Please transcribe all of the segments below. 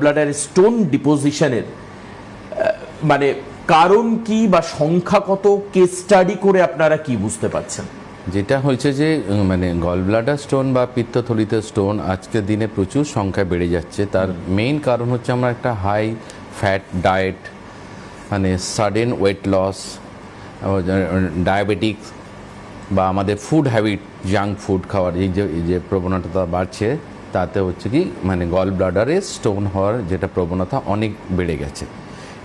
Bladder stone ডিপোজিশনের মানে কারণ কি বা সংখ্যা কত, কেস স্টাডি করে আপনারা কি বুঝতে পারছেন? যেটা হয়েছে যে মানে গল ব্লাডার স্টোন বা পিত্তথলিতে স্টোন আজকের দিনে প্রচুর সংখ্যা বেড়ে যাচ্ছে। তার মেইন কারণ হচ্ছে আমরা একটা হাই ফ্যাট ডায়েট, মানে সাডেন ওয়েট লস, ডায়াবেটিক্স বা আমাদের ফুড হ্যাবিট, জাঙ্ক ফুড খাওয়ার এই যে প্রবণতা বাড়ছে, তাতে হচ্ছে কি মানে গল ব্লাডারে স্টোন হওয়ার যেটা প্রবণতা অনেক বেড়ে গেছে।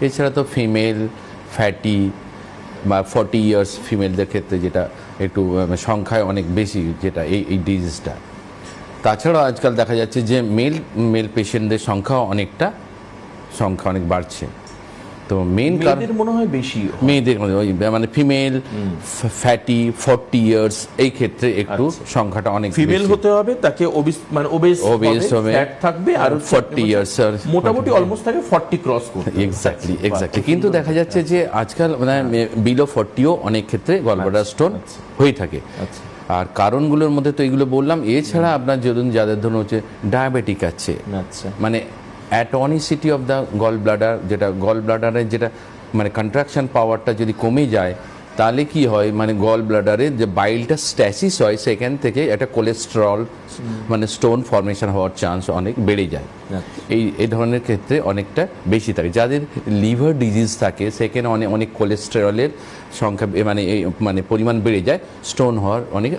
এছাড়া তো ফিমেল ফ্যাটি বা 40 ইয়ার্স ফিমেলদের ক্ষেত্রে যেটা একটু সংখ্যায় অনেক বেশি, যেটা এই ডিজিজটা। তাছাড়াও আজকাল দেখা যাচ্ছে যে মেল পেশেন্টদের সংখ্যা অনেক বাড়ছে। তো মেইন কারণ মনে হয় বেশি মেয়েদের মানে ফিমেল ফ্যাটি 40 ইয়ার্স এই ক্ষেত্রে একটু সংখ্যাটা অনেক ফিমেল হতে হবে, তাকে ওবেস হবে, ফ্যাট থাকবে, আর 40 ইয়ার্স মোটামুটি অলমোস্ট তাকে 40 ক্রস করতে। এক্স্যাক্টলি কিন্তু দেখা যাচ্ছে যে আজকাল মানে বিলো 40ও অনেক ক্ষেত্রে গল ব্লাডার স্টোন হয়ে থাকে। আর কারণগুলোর মধ্যে তো এইগুলো বললাম। এছাড়া আপনার যাদের ধরুন হচ্ছে ডায়াবেটিক আছে, মানে অ্যাটনিসিটি অফ দ্য গল ব্লাডার, যেটা গল ব্লাডারের যেটা মানে কন্ট্রাকশন পাওয়ারটা যদি কমে যায়, তাহলে কি হয় মানে গল ব্লাডারে যে বাইলটা স্ট্যাসিস হয়, সেখান থেকে একটা কোলেস্টেরল মানে স্টোন ফর্মেশন হওয়ার চান্স অনেক বেড়ে যায়। এই ধরনের ক্ষেত্রে অনেকটা বেশি থাকে। যাদের লিভার ডিজিজ থাকে সেখানে অনেক কোলেস্টেরলের সংখ্যা মানে পরিমাণ বেড়ে যায়, স্টোন হওয়ার অনেক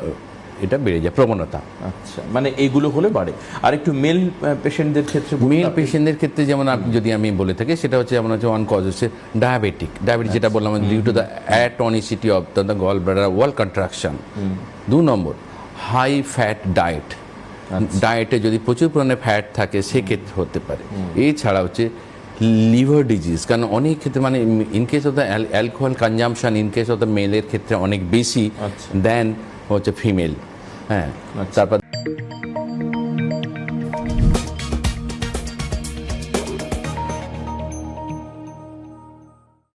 এটা বেড়ে যায় প্রবণতা। আচ্ছা, মানে এইগুলো হলে বাড়ে। আর একটু মেল পেশেন্টদের ক্ষেত্রে যেমন যদি আমি বলে থাকি, সেটা হচ্ছে যেমন হচ্ছে ওয়ান কজ হচ্ছে ডায়াবেটিক, যেটা বললাম due to the atonicity of the gall bladder wall contraction. 2 number high fat diet, ডায়েটে যদি প্রচুর পরিমাণে ফ্যাট থাকে সেক্ষেত্রে হতে পারে। এছাড়া হচ্ছে লিভার ডিজিজ, কারণ অনেক ক্ষেত্রে মানে in case of the alcohol consumption in case of the মেলের ক্ষেত্রে অনেক বেশি দেন হচ্ছে ফিমেল। হ্যাঁ, তারপর